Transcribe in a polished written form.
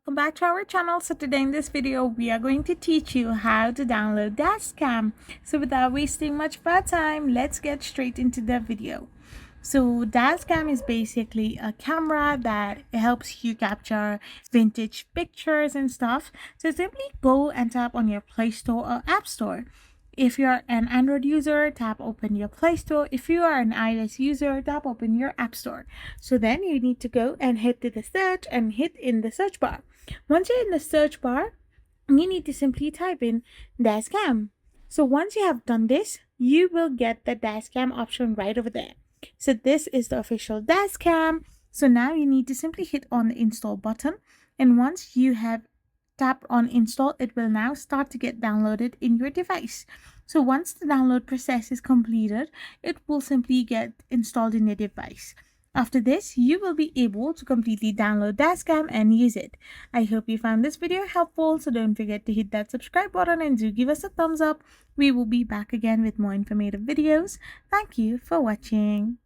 Welcome back to our channel. So today in this video we are going to teach you how to download Dashcam. So without wasting much of our time, let's get straight into the video. So Dashcam is basically a camera that helps you capture vintage pictures and stuff. So simply go and tap on your Play Store or App Store. If you're an Android user, tap open your Play Store. If you are an iOS user, tap open your App Store. So then you need to go and hit to the search and hit in the search bar. Once you're in the search bar, you need to simply type in Dashcam. So once you have done this, you will get the Dashcam option right over there. So this is the official Dashcam. So now you need to simply hit on the install button, and once you have tap on install, it will now start to get downloaded in your device. So once the download process is completed, it will simply get installed in your device. After this, you will be able to completely download Dashcam and use it. I hope you found this video helpful, so don't forget to hit that subscribe button and do give us a thumbs up. We will be back again with more informative videos. Thank you for watching.